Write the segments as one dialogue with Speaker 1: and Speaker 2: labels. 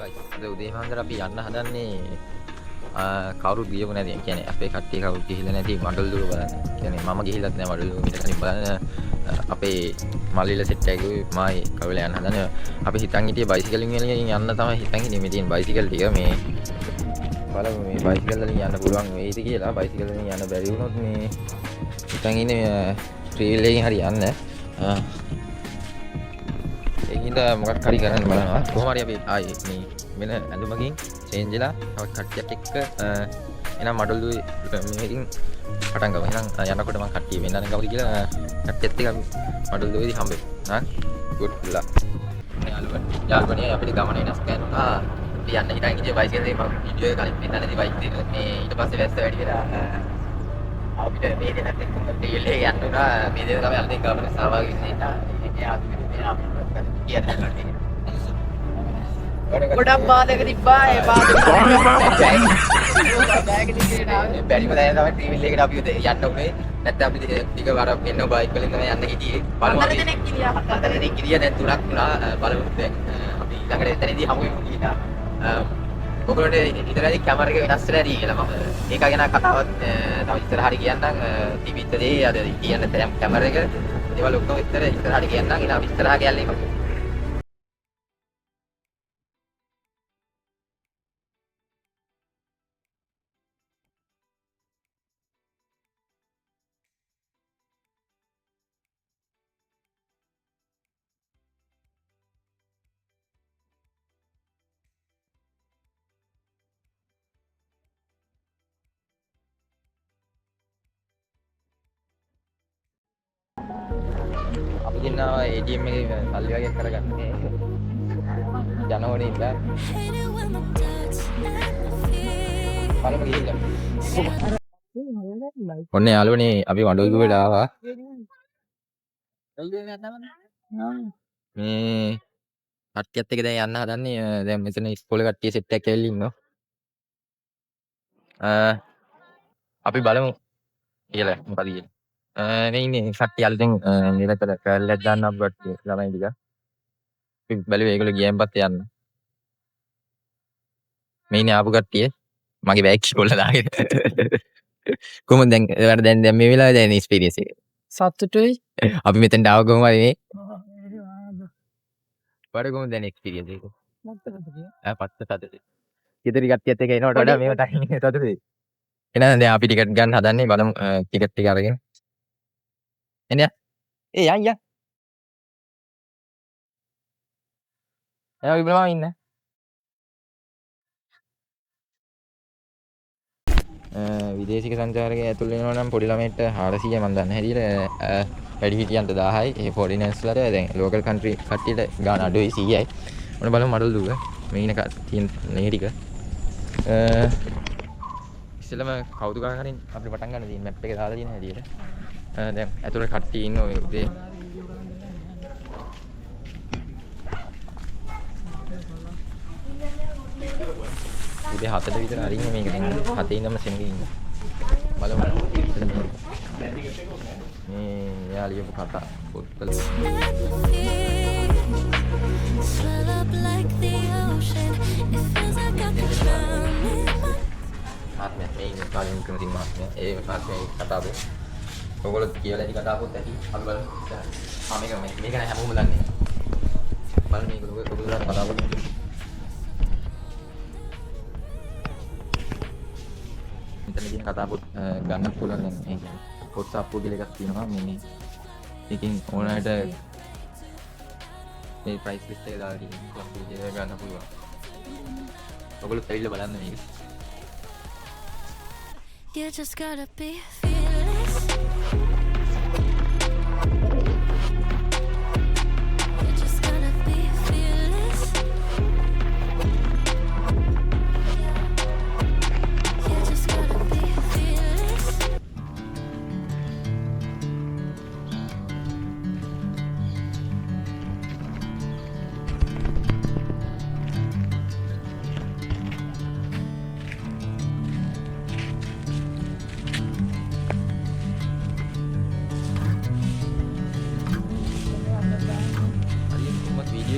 Speaker 1: අද උදේ හන්දර අපි යන්න හදන්නේ කවුරුත් ගියපු නැති. කියන්නේ අපේ කට්ටිය කවුරුත් ගිහිල්ලා නැති මඩොල්දුව බලන්න. කියන්නේ මම ගිහිල්ලත් නෑ මඩොල්දුව මෙතනින් බලන්න. අපේ මල්ලිලා සෙට් එකේ මායි කවුල යන්න හදන. අපි හිතන් හිටියේ බයිසිකලින් වලින් යන්න තමයි හිතන් හිටියේ. මේ තියෙන බයිසිකල් ටික මේ බලමු මේ බයිසිකල් වලින් යන්න පුළුවන් වෙයිද කියලා. බයිසිකල් වලින් යන්න බැරි වුණොත් මේ හිතන් ඉන්නේ ට්‍රීල් එකකින් හරි යන්න. ඒකින්ද මොකක් හරි කරන්න බලනවා. කොහොම හරි අපි ආයේ මේ වෙන ඇඳුමකින් චේන්ජ් වෙලා තවත් කට්ටියක් එක්ක එනම් මඩොල්දුවේ මේකින් පටන් ගමු. එහෙනම් යනකොට මම කට්ටිය වෙන්නන කවුද කියලා කට්ටියත් එක්ක මඩොල්දුවේදී හම්බෙමු. good luck. යාළුවනේ අපිට ගමන වෙනස් කරනවා. අපි යන්න හිතන් ඉතින් බයිසිකල් එකේ මම වීඩියෝ එක කලින් පෙන්නන්නේ බයික් එක. මේ ඊට පස්සේ වැස්ස වැඩි වෙලා අපිට මේ දෙන්නත් එක්ක ට්‍රේල් එක යන්න උනා. මේ දෙන්න තමයි අලුතෙන් ගමන සහභාගී වෙන්න. ඒ ආදිනේ කියන්නේ ගොඩක් බාධක තිබ්බා. ඒ බාධක බැරිම දැන තමයි ට්‍රීල් එකට අපි යන්න උනේ. නැත්නම් අපි ටික වර එන්න බයික් වලින් තමයි යන්න හිටියේ. බලමු අපි දෙනෙක් කිරියා හතර දෙනෙක් කිරියා දැන් තුනක් වුණා. බලමු දැන් අපි ළඟට එතනදී හමු වෙමු කියලා. ඔයගොල්ලන්ට ඉතරයි කැමරා එක වෙනස් වෙලා ඇති කියලා මම ඒක ගැන කතාවක් තව ඉස්සරහට කියන්නම්. තිබිච්ච දේ අද කියන්න කැමරා එක ඒවල ඔක්කොම ඉස්සරහට කියන්නම්. ඊළඟ අපි ඉස්සරහ ගියල්ලා එකක් අපි දෙන්නා ATM එකේ සල්ලි වගේ කරගන්නේ ජනවනේ ඉඳලා බලමු ගිහිල්ලා. ඔන්න යාළුවනේ අපි මඩොල්දුවට ආවා. මේ කට්ටියත් එක්ක දැන් යන්න හදන්නේ. දැන් මෙතන ඉස්කෝලේ කට්ටිය සෙට් එකක් ඇවිල්ලා ඉන්නවා. අපි බලමු කියලා මොකද කියන්නේ. මේ ඉන්නේ කට්ටිය අලුතෙන් නිරතර කැලලක් දාන්න අප්ගඩ් ළමයි ටික. අපි බැලුවේ ඒගොල්ලෝ ගියන් පස්සේ යන්න. මේ ඉන්නේ ආපු කට්ටිය. මගේ බෑග් ඉස්කෝලේ දාගෙන. කොහොමද දැන් ඔයාලට දැන් මේ වෙලාවේ දැන් එක්ස්පීරියන්ස් එක?
Speaker 2: සතුටුයි.
Speaker 1: අපි මෙතෙන්ට ආව කොහොම හරි මේ. ඔයාලට කොහොමද දැන් එක්ස්පීරියන්ස් එක? පත්ත. ඉතින් කට්ටියත් එක්ක එනකොට වඩා මේව ටයිම් එක සතුටුයි. එහෙනම් දැන් අපි ටිකට් ගන්න හදන්නේ. බලමු ටිකට් ටික අරගෙන. එන්න. ඒ යන්. එයා විබලම ඉන්න. විදේශික සංචාරකයෙක් ඇතුල් වෙනවා නම් පොඩි ළමයින්ට 400 මම දන්න හැටියට වැඩි හිටියන්ට 1000යි. ඒ ෆොරිනර්ස්ලාට දැන් ලෝකල් කන්ට්‍රි කට්ටියට ගාන අඩුයි 100යි. ඔන්න බලමු මඩොල්දුව. මේ ඉන්න තියෙන මේ ටික. ඉස්සෙල්ලම කවුරුකාරකින් අපිට පටන් ගන්න තියෙන මැප් එක දාලා තියෙන හැටියට. දැන් ඇතුළේ කට්ටිය ඉන්නවා මේ උදේ. උදේ 7ට විතර අරින්න මේක දෙන්න. 7 ඉඳන්ම සෙනගින් ඉන්න. බලමු. මේ යා ලියපු කතා පොත්වල. ආත්මය මේ ඉන්න කාලෙන් කරන තින් මාත්මය. ඒ ආත්මයේ කතාව. ඔයගොල්ලෝ කියලා ඇති කතාවකුත් ඇති. අපි බලමු. මේක නෑ හැමෝම දන්නේ. බලන්න මේක ඔයගොල්ලෝ කතාවකුත්. මෙතන තියෙන කතා පොත් ගන්න පුළුවන්. දැන් මේ පොත් සාප්පුව කියලා එකක් තියෙනවා. මේ එකකින් ඕනෑමට මේ ප්‍රයිස් ලිස්ට් එක දාලා තියෙනවා. ඒක ගන්න පුළුවන්. ඔයගොල්ලෝ ඇවිල්ලා බලන්න මේක.
Speaker 3: You just gotta be fearless. You just gotta be fearless. You just gotta be fearless.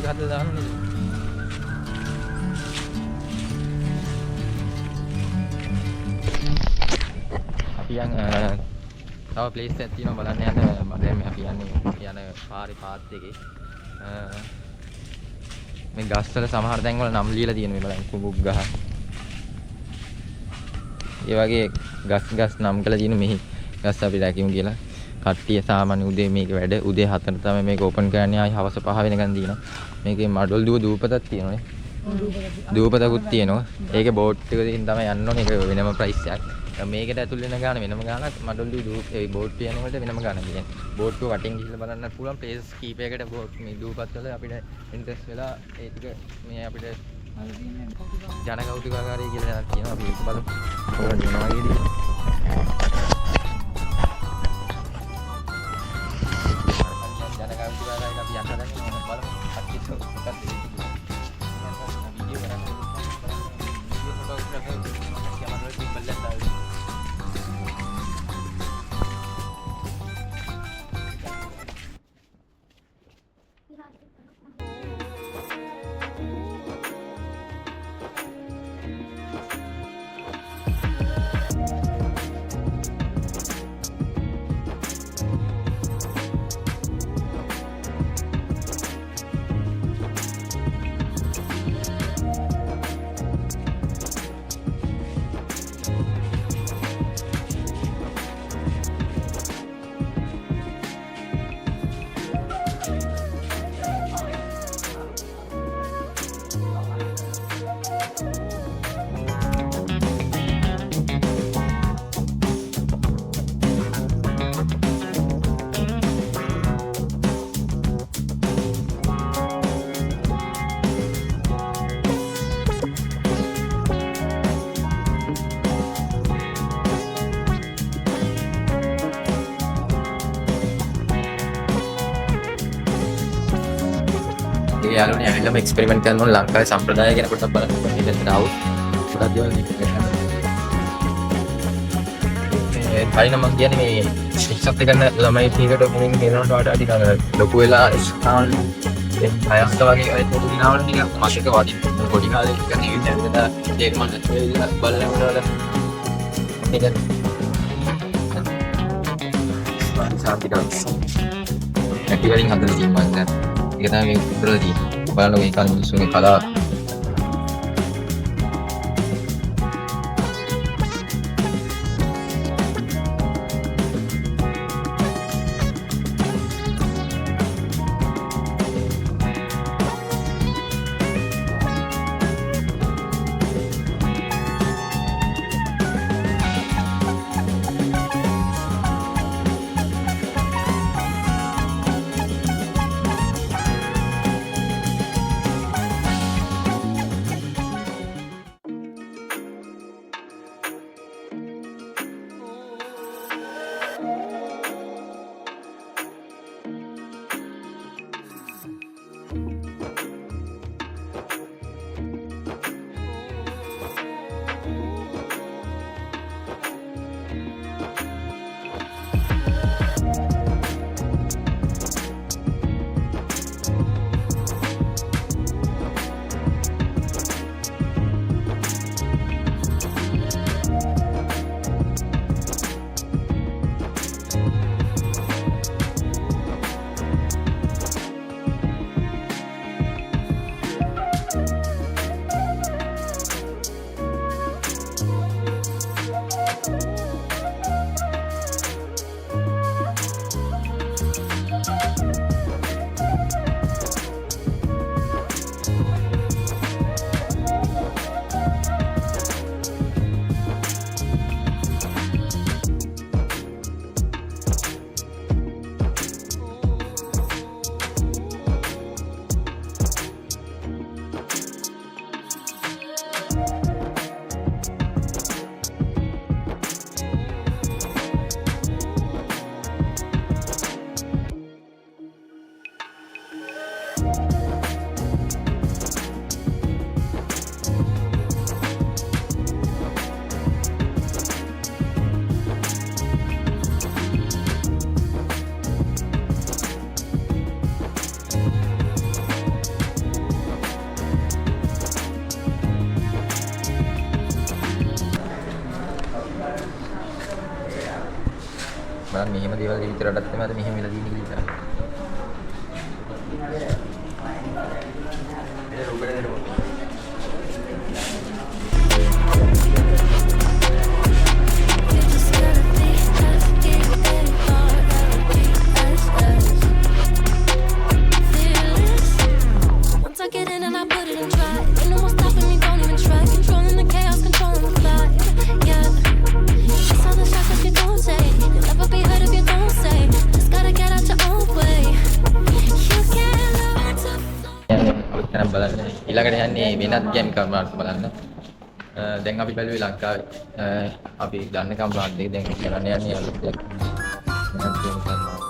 Speaker 1: හදලා දාන්නේ. හිටියන් තව ප්ලේස් එකක් තියෙනවා බලන්න යන්න. දැන් මේ අපි යන පාරේ පාත් එකේ මේ ගස්වල සමහර තැන්වල නම් ලියලා තියෙනවා බලන්න කුඹුක් ගහ. ඒ වගේ ගස් නම් කරලා තියෙන මෙහි ගස් අපි රැකිමු කියලා. කට්ටිය සාමාන්‍ය උදේ මේක වැඩ උදේ 4ට තමයි මේක ඕපන් කරන්නේ. ආයි හවස 5 වෙනකන් දිනනවා. මේකේ මඩොල් දූපතක් තියෙනවානේ. දූපතකුත් තියෙනවා. ඒකේ බෝට් එකකින් තමයි යන්න ඕනේ. ඒක වෙනම ප්‍රයිස් එකක්. මේකට ඇතුල් වෙන ගාන වෙනම ගානක් මඩොල් ඒ බෝට් යන වලට වෙනම ගානක් කියන්නේ. බෝට් එක වටින් ගිහිල්ලා බලන්න පුළුවන් ප්ලේස් කීපයකට මේ දූපත් වල අපිට ඉන්ට්‍රස්ට් වෙලා ඒ ටික මේ අපිට ජනකෞතුකාගාරය කියලා එකක් තියෙනවා. අපි ඒක බලමු. කොහොමද වෙනවා වගේදී. ජනකෞතුකාගාරයට අපි යන්න හදන්නේ බලමු. අච්චිත් මොකක්ද වෙන්නේ. වීඩියෝ කරන්නේ. වීඩියෝ ෆොටෝග්‍රැෆර් කැමරා වලින් බලලා යාළුවනේ ඇවිල්ලාම එක්ස්පෙරිමන්ට් කරන්න ඕන ලංකාවේ සම්ප්‍රදාය ගැන පොඩ්ඩක් බලන්න ඕනේ. ඊට ආවොත් ගොඩක් දේවල් මේක කරන්න. මේ පයින් මම කියන්නේ මේ ශික්ෂත් කරන ළමයි ටිකට මුලින් ගෙනනට වඩා ටික ලොකු වෙලා ස්ථාන ඒ අයස්ත වගේ ඒ පොඩි දිනාවල ටික මාසික වදින් පොඩි කාලේ කරන ඉන්න ඇවිල්ලා ඒක මම නැත්නම් බලනකොට මේක සාන්තිකව ඇටි වලින් හදලා තියෙනවා මම දැන් ඒක තමයි මේ උඩරලා තියෙන්නේ. බලන්න මේ කන් මිනිස්සුගේ කලාව. මෙහෙම දේවල් විතරටත් තමයි අද මෙහෙම වෙලා තියෙන්නේ කියලා. ඒ රූපේ දෙන්න
Speaker 3: You just gotta be fearless. Once I get in and I put it in drive, ain't no more stopping me, don't even try. Controlling the chaos, controlling the vibe. Yeah, that's all the shots that you don't say. You'll never be heard if you don't say. Just gotta get out your own way. You can't learn to
Speaker 1: අලුත් තැනක් බලන්න. ඊළඟට යන්නේ වෙනත් game කර්මාර්ථ බලන්න. දැන් අපි බැලුවේ ලංකාවේ අපි දන්න කම්පාර්ට් එක දැන් කරන්න යන්නේ අලුත් දෙයක්. වෙනත් game කර්මාර්ථ.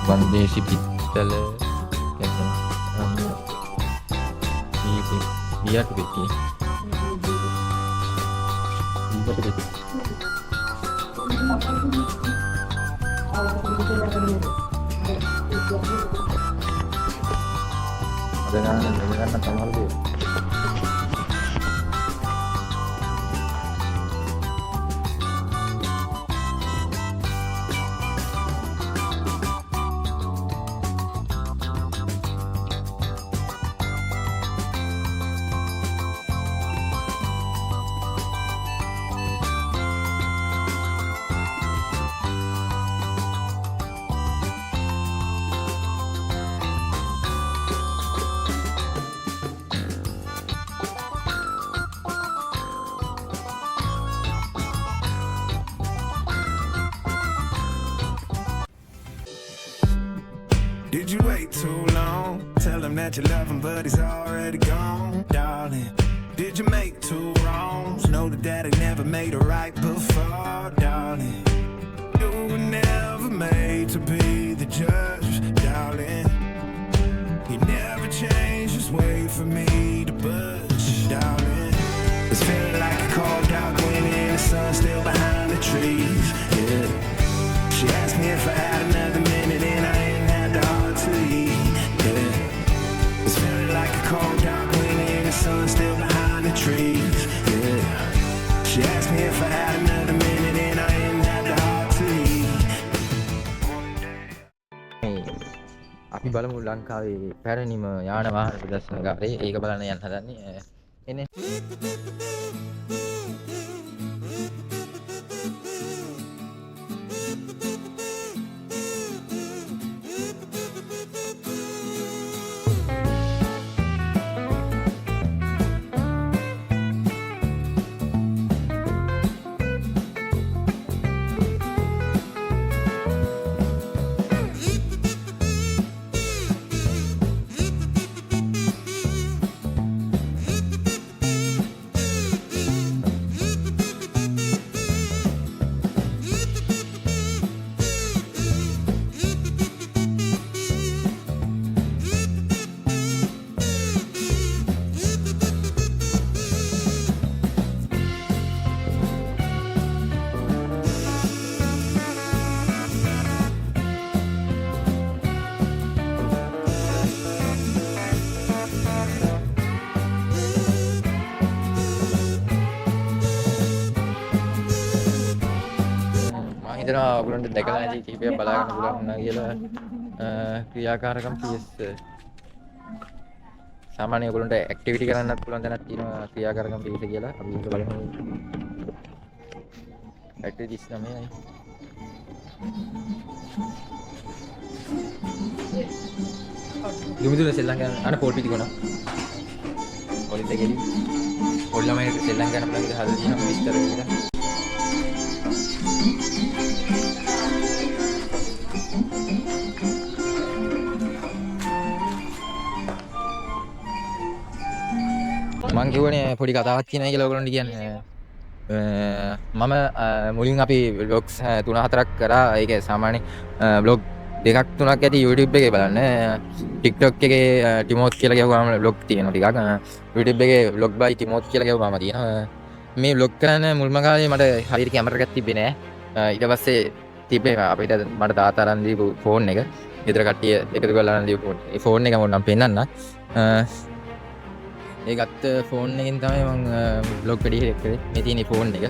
Speaker 1: වන්දේසි පිත්තල biar begitu. Dengan tambah lebih.
Speaker 2: Did you wait too long? Tell him that you love him, but he's already gone, darling. Did you make two wrongs? Know that daddy never made it right before, darling. You were never made to be the judge, darling. He never changed his way for me to budge, darling. It's feeling like a cold dark wind and the sun still behind the trees, yeah. She asked me if I had another minute and I ain't had the heart to eat, yeah. It's feeling like a cold dark wind and the sun still behind the trees, yeah. She asked me if I had another minute and I ain't had the heart to eat.
Speaker 1: අපි බලමු ලංකාවේ පැරණිම යාන වාහන ප්‍රදර්ශනකාරේ ඒක බලන්න යන්න හදන්නේ. එන්නේ හිතනවා ඔයගොල්ලන්ට දැකලා නැති කීපයක් බලා ගන්න පුළුවන් වුණා කියලා ක්‍රියාකාරකම් PS සාමාන්‍ය ඔයගොල්ලන්ට ඇක්ටිවිටි කරන්නත් පුළුවන් දැනක් තියෙනවා ක්‍රියාකාරකම් PS කියලා අපි ඒක බලමු ඇක්ටිවිටි 39යි යොමුදුන සෙල්ලම් ගන්න අන පොල් පිටි කොන පොලිස් එකේදී පොල් ළමයි සෙල්ලම් ගන්න පුළුවන් විදිහ හදලා තියෙනවා විස්තර විතර මං කියවනේ පොඩි කතාවක් තියෙනවා කියලා ඔයගොල්ලන්ට කියන්නේ මම මුලින් අපි vlogs 3-4ක් කරා ඒක සාමාන්‍ය vlog දෙකක් තුනක් ඇති YouTube එකේ බලන්න TikTok එකේ ටිමෝත් කියලා කියවුවාම vlog තියෙනවා ටිකක් YouTube එකේ vlog by ටිමෝත් කියලා කියවුවාම තියෙනවා මේ vlog කරන මුල්ම කාලේ මට හරියට කැමරා එකක් තිබ්බේ නෑ ඊට පස්සේ තිබ්බේ අපිට මට තාත්තා අරන් දීපු ෆෝන් එක ඊතර කට්ටිය එකතු කරලා අරන් දීපු ෆෝන් එක මොන්නම් පෙන්නන්න ඒ ගත්ත ෆෝන් එකෙන් තමයි මම බ්ලොග් වැඩි කරේ. මේ තියෙන ෆෝන් එක.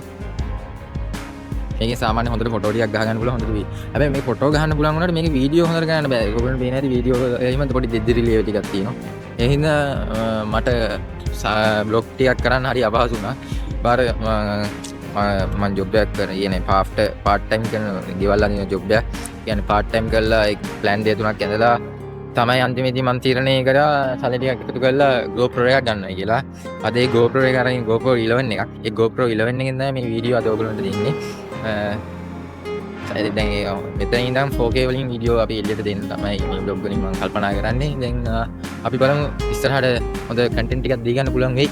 Speaker 1: මේකේ සාමාන්‍ය හොඳට ෆොටෝ ටිකක් ගහගන්න පුළුවන් හොඳට වී. හැබැයි මේක ෆොටෝ ගහන්න පුළුවන් වුණාට මේකේ වීඩියෝ හොඳට ගන්න බෑ. ඔයගොල්ලෝ පේන හැටි වීඩියෝ එහෙම පොඩි දෙද්දිරිලිය ටිකක් තියෙනවා. ඒ හින්දා මට බ්ලොග් ටිකක් කරන්න හරි අපහසු වුණා. බාර මම ජොබ් එකක් කරගෙන පාර්ට් ටයිම් කරන ගෙවල් අදින ජොබ් එකක්. කියන්නේ පාර්ට් ටයිම් කරලා ඒ ප්ලෑන් දෙක තුනක් ඇඳලා තමයි අන්තිමේදී මම තීරණය කරා සල්ලි ටිකක් එකතු කරලා GoPro එකක් ගන්නවා කියලා. අද ඒ GoPro එක අරගෙන GoPro 11 එකක්. ඒ GoPro 11 එකෙන් තමයි මේ වීඩියෝ අද ඔයගොල්ලන්ට දෙන්නේ. දැන් මෙතන ඉඳන් 4K වලින් වීඩියෝ අපි එළියට දෙන්න තමයි මේ බ්ලොග් වලින් මම කල්පනා කරන්නේ. දැන් අපි බලමු ඉස්සරහට හොඳ කන්ටෙන්ට් ටිකක් දී ගන්න පුළුවන් වෙයි.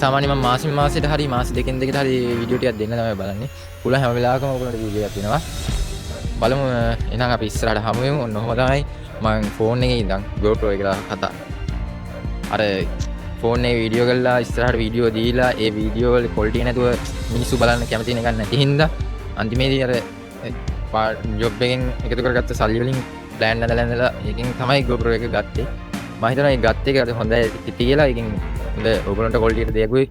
Speaker 1: සාමාන්‍ය මම මාසෙට හරි මාස දෙකෙන් දෙකට හරි වීඩියෝ ටිකක් දෙන්න තමයි බලන්නේ. පුළුවන් හැම වෙලාවකම ඔයගොල්ලන්ට වීඩියෝ එකක් දෙනවා. බලමු එහෙනම් අපි ඉස්සරහට හමු වෙමු. ඔන්න ඔහොම තමයි මම ෆෝන් එකේ ඉඳන් GoPro එක කතා. අර ෆෝන් එකේ වීඩියෝ කරලා ඉස්සරහට වීඩියෝ දීලා ඒ වීඩියෝ වල ක්වොලිටි නැතුව මිනිස්සු බලන්න කැමති නැගන්න නැති හින්දා අන්තිමේදී අර ජොබ් එකෙන් එකතු කරගත්ත සල්ලි වලින් ප්ලෑන් නැදලා ඒකෙන් තමයි GoPro එක ගත්තේ. මම හිතනවා ඒ ගත්ත එක හොඳයි කියලා. ඒකෙන් හොඳ ඔයගොල්ලන්ට ක්වොලිටියට දෙයක්ුයි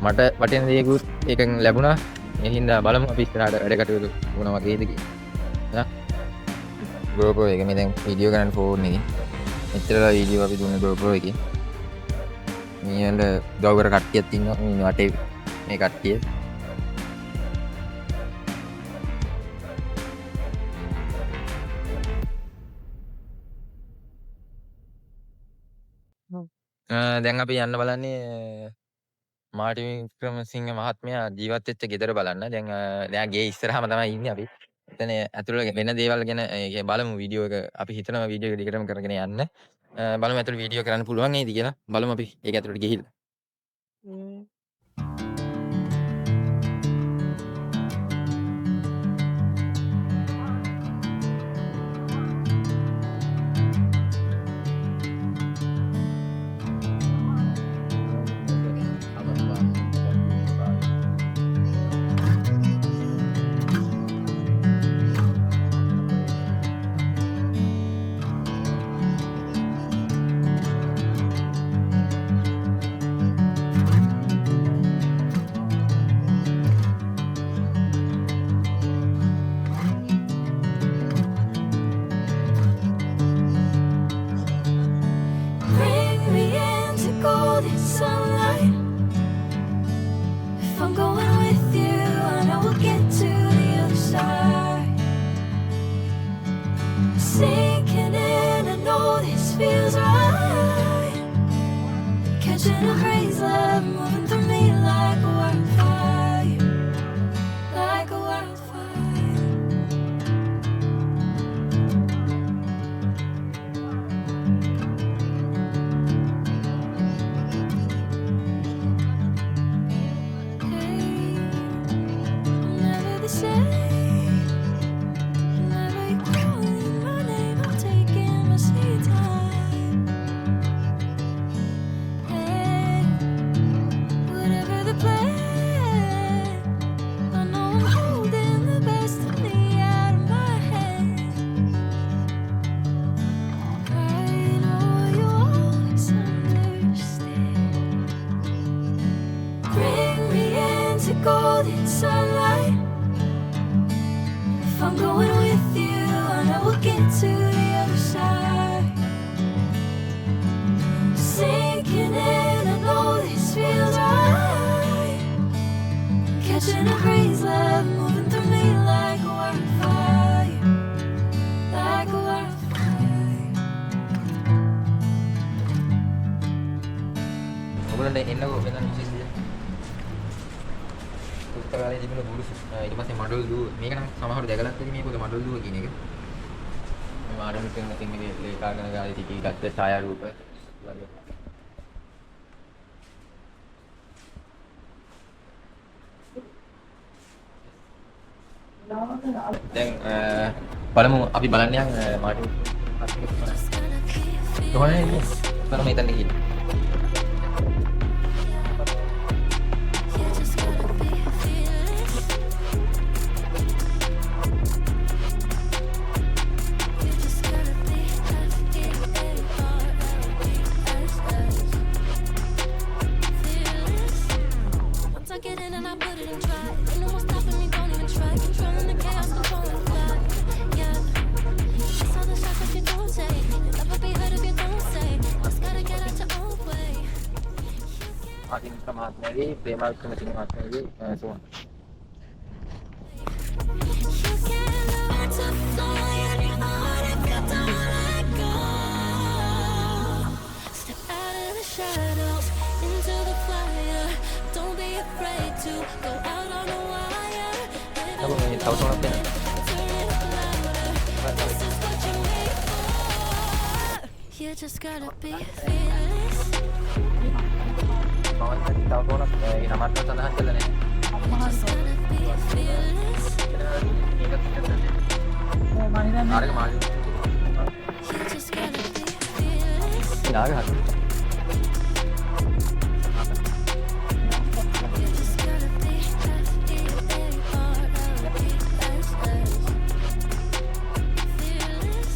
Speaker 1: මට වටින දෙයක්ුත් ඒකෙන් ලැබුණා. ඒ හින්දා බලමු අපි ඉස්සරහට වැඩ කටයුතු මොන වගේද කියලා. GoPro එක මේ දැන් වීඩියෝ කරන්න ෆෝන් එකේ. මෙච්චරලා වීඩියෝ අපි දුන්නේ GoPro එකේ. මේවල දවවර කට්ටියක් ඉන්නවා මේ වටේ මේ කට්ටිය. දැන් අපි යන්න බලන්නේ මාර්ටින් වික්‍රමසිංහ මහත්මයා ජීවත් වෙච්ච ගෙදර බලන්න. දැන් එයා ගේ ඉස්සරහම තමයි ඉන්නේ අපි. එතන ඇතුළේ වෙන දේවල් ගැන බලමු වීඩියෝ එක. අපි හිතනවා වීඩියෝ එක දිගටම කරගෙන යන්න. බලමු ඇතුළේ වීඩියෝ කරන්න පුළුවන් නේද කියලා. බලමු අපි ඒක ඇතුළට ගිහිල්ලා.
Speaker 3: Bring me into golden sunlight. If I'm going with you, I know we'll get to the other side. Sinking in, I know this feels right. Catching a crazy love moving through me like a wildfire, like a wildfire. Never the same. Whenever you're calling my name, I'm taking my sweet time. Hey, whatever the plan, I know I'm holding the best of me out of my hand. I know you always understand. Bring me into golden sunlight. If I'm going with you, I know we'll get to the other side. Sinking in, I know this feels right. Catching a crazy love moving through me like a wildfire, like a wildfire.
Speaker 1: ඔයගොල්ලන්ට එන්නකෝ වෙන විශේෂ දෙයක්. පුස්තකාලේ තිබුණ බුරුසු ඊට පස්සේ මඩොල් දුව. මේක නම් සමහරව දැකලත් ඇති මේකද මඩොල් දුව කියන එක. මේ මාඩල් එකෙන් නැතිනම් මේ ලේඛාගන ගාලේ තිබී ගත්ත ඡායාරූප වගේ. දැන් බලමු අපි බලන්න යන් මාඩල් කොහොමද ඉන්නේ? බලමු එතන ගිහින්.
Speaker 3: You just gotta be fearless. You just gotta be F-E-A-R-L-E-S-S.
Speaker 1: Adimitra මහත්මයාගේ ප්‍රේමා වික්‍රමසිංහ මහත්මයාගේ son.
Speaker 3: You can't learn to fly on your own if you don't let go. Step out of the shadows into the fire. Don't be afraid to go out on a wire.
Speaker 1: Kamu may tahu soal apa?
Speaker 3: Turn it up louder. This is what you're made for. You just gotta be fearless.
Speaker 1: Kawan saya tahu soal apa? Nama tu tanah jalan ni.
Speaker 3: You just gotta be fearless.
Speaker 1: Harga mahal.
Speaker 3: You just gotta be fearless.
Speaker 1: Ini harga harga.
Speaker 3: You just gotta be F-E-A-R-L-E-S-S. Fearless.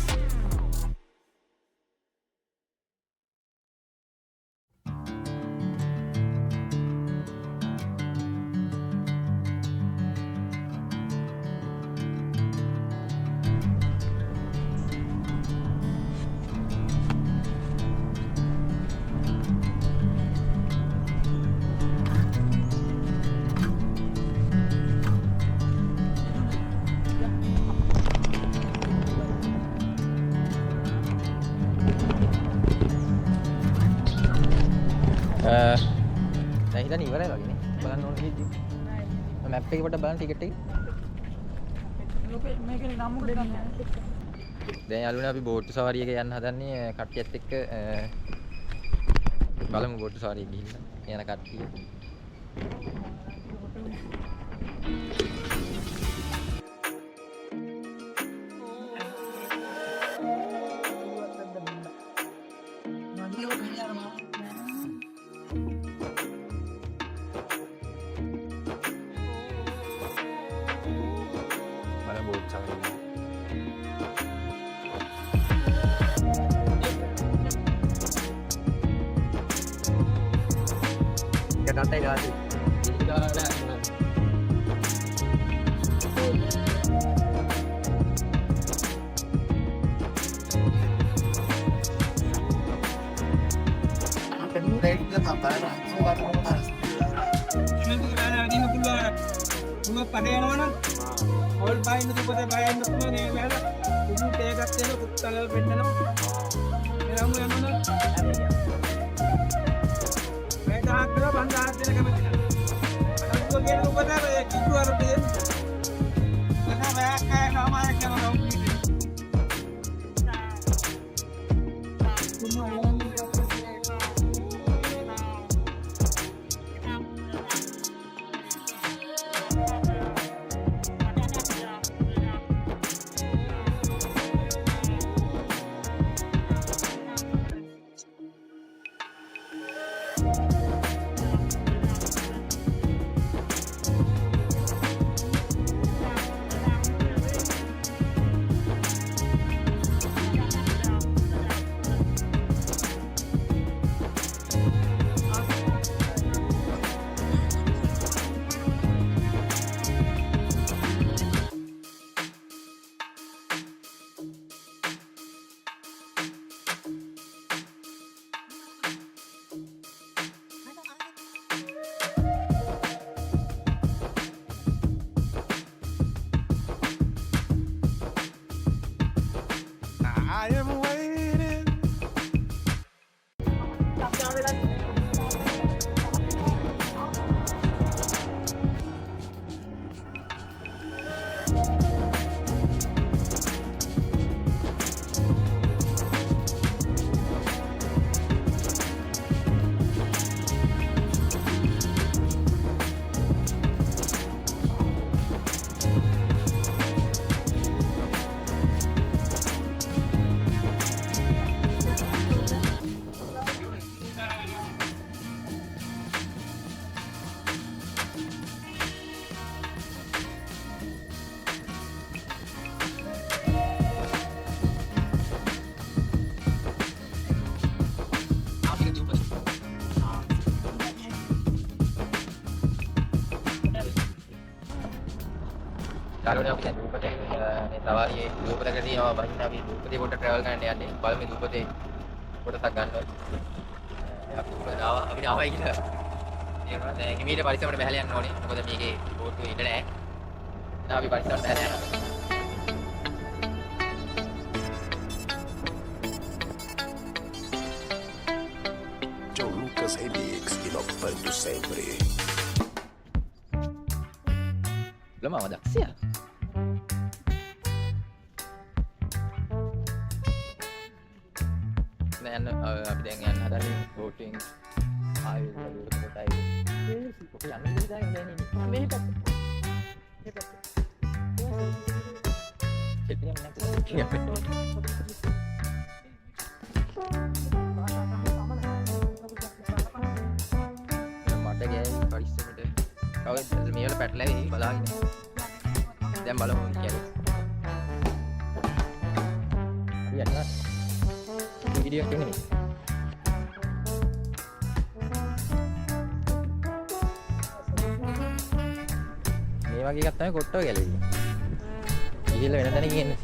Speaker 1: දැන් හිතන්නේ ඉවරයි වගේ නේ. බලන්න ඕනේ කීයද? Map එකේ පොඩ්ඩක් බලන්න ටිකට් එක.
Speaker 4: මේකේ නම් උඩ ගන්න.
Speaker 1: දැන් යාළුවනේ අපි බෝට්ටු සවාරියක යන්න හදන්නේ කට්ටියත් එක්ක බලමු බෝට්ටු සවාරිය ගිහිල්ලා යන කට්ටිය. බලමු බෝට්ටු සවාරිය. Kata dia ada. Tidak ada.
Speaker 2: I am waiting.
Speaker 1: යාළුවනේ අපි දැන් දූපතේ මේ සවාරියේ දූපතක තියෙනවා බහින්න අපි දූපතේ පොඩ්ඩක් ට්‍රැවල් කරන්න යන්නේ. බලමු දූපතේ කොටසක් ගන්නවා. අපි දූපතේ ආවා කියලා දැන් හිමීට පරිස්සමට බහලා යන්න ඕනේ. මොකද මේකේ බෝට්ටුව ඉඳ නැහැ. එහෙනම් අපි පරිස්සමට බහලා යනවා.
Speaker 4: Joe Lucas Remix inovando sempre.
Speaker 1: ළමව දක්ෂයා. දැන් අපි දැන් යන්න හදන්නේ බෝටින් ආයෙත් දුරට කොටයි. යන්න ඉඳලා ඉන්නේ මේ පැත්ත. මේ පැත්ත. චෙපියම් මට ගෑවි පරිස්සමට. කවුද මේ වල පැටලෙවි බලාගෙන. දැන් බලමු කියන්නේ. අපි යන්න. වීඩියෝ එකක් එන්නේ. මේ වගේ එකක් තමයි කොට්ටෝ ගැලේ. ගිහිල්ලා වෙන තැනකින් එන්නේ.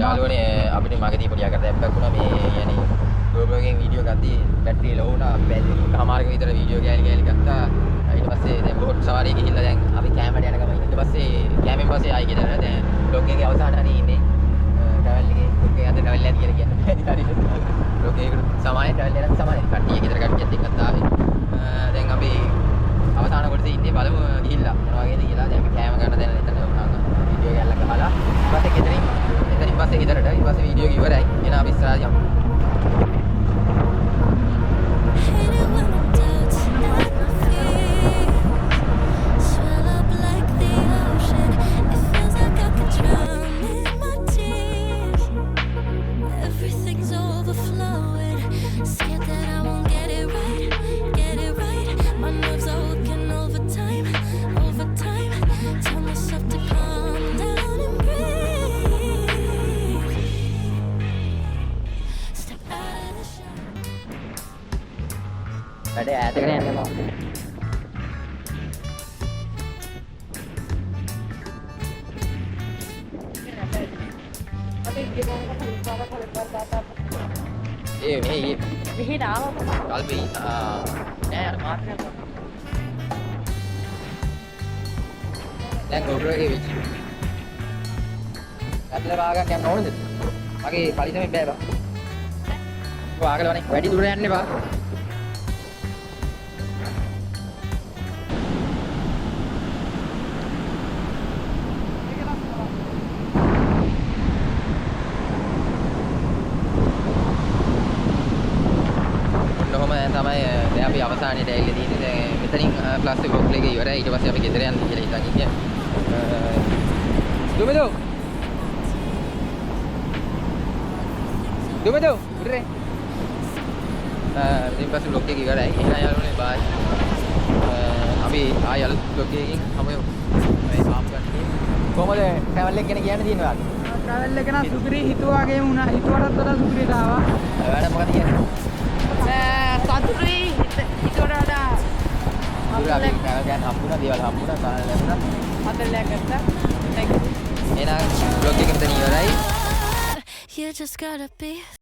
Speaker 1: යාළුවනේ අපිට මගදී පොඩි අකරදැප්පක් වුණා මේ يعني GoPro එකෙන් වීඩියෝ ගත්තී බැටරිය ලෝ වුණා. කමාරක විතර වීඩියෝ ගෑලි ගත්තා. ඊට පස්සේ දැන් බෝට් සවාරිය ගිහිල්ලා දැන් අපි කැමරට යන ගමන් ඊට පස්සේ කැමෙන් පස්සේ ආයි ගෙදර දැන් බ්ලොග් එකේ අවසාන හරිය ඉන්නේ. ට්‍රැවල් එකේ බ්ලොග් එකේ අද ට්‍රැවල් එකක් කියලා කියන්න බෑ. හරි. බ්ලොග් එකේකට සමානයි ට්‍රැවල් එකක් සමානයි. කට්ටිය ගෙදර කට්ටියත් එක්කත් ආවේ. දැන් අපි අවසාන කොටසේ ඉන්නේ බලමු ගිහිල්ලා මොනවා වගේද කියලා. දැන් අපි කැම ගන්න දැන් එතන වීඩියෝ ගැල්ල ගහලා ඊට පස්සේ ගෙදරින් එතනින් පස්සේ ගෙදරට ඊට පස්සේ වීඩියෝ එක ඉවරයි. එහෙනම් අපි ඉස්සරහට යමු.
Speaker 3: Hate it when the doubts at my feet swell up like the ocean. It feels like I could drown in my tears. Everything's overflowing. Scared that I won't get it right, get it right. My nerves are working overtime, overtime. Tell myself to calm down and breathe. Step out of the shower.
Speaker 1: වැඩේ ඈතකට යන්න බෑ. මේ
Speaker 5: මෙහෙට ආවම
Speaker 1: කල්පි නෑ අර මාත්‍රයක්. දැන් GoPro එකේ වෙච්ච. අట్లా භාගයක් යන්න ඕනද? මගේ පරිස්සමෙන් බෑ බා. ඔයාගලවනේ වැඩි දුර යන්න එපා. තමයි දැන් අපි අවසානයේ ඇවිල්ලා තියෙන්නේ. දැන් මෙතනින් ක්ලාස් එක බ්ලොග් එක ඉවරයි. ඊට පස්සේ අපි ගෙදර යන්න කියලා හිතන් ඉන්නේ. දුමදෝ ඉරේ. ඉතින් පස්සේ බ්ලොග් එක ඉවරයි. එහෙනම් යාළුවනේ බයි. අපි ආයෙ අලුත් බ්ලොග් එකකින් හමුවෙමු. මේ සාම් ගන්න. කොහමද ට්‍රැවල් එක ගැන කියන්න තියෙන්නේ ඔයාලට?
Speaker 5: ට්‍රැවල් එක නම් සුපිරි හිතුවාගේම වුණා. හිතුවටත් වඩා සුපිරිට ආවා.
Speaker 1: ඔයාලා මොකද කියන්නේ?
Speaker 5: සතුටුයි හිතුවට වඩා
Speaker 1: අපි ට්‍රැවල් ගන්න හම්බුණා, දේවල් හම්බුණා, කාලය ලැබුණා.
Speaker 5: අතල්ලයක් ගත්තා. thank you.
Speaker 1: එහෙනම් බ්ලොග් එක මෙතන ඉවරයි.
Speaker 3: You just gotta be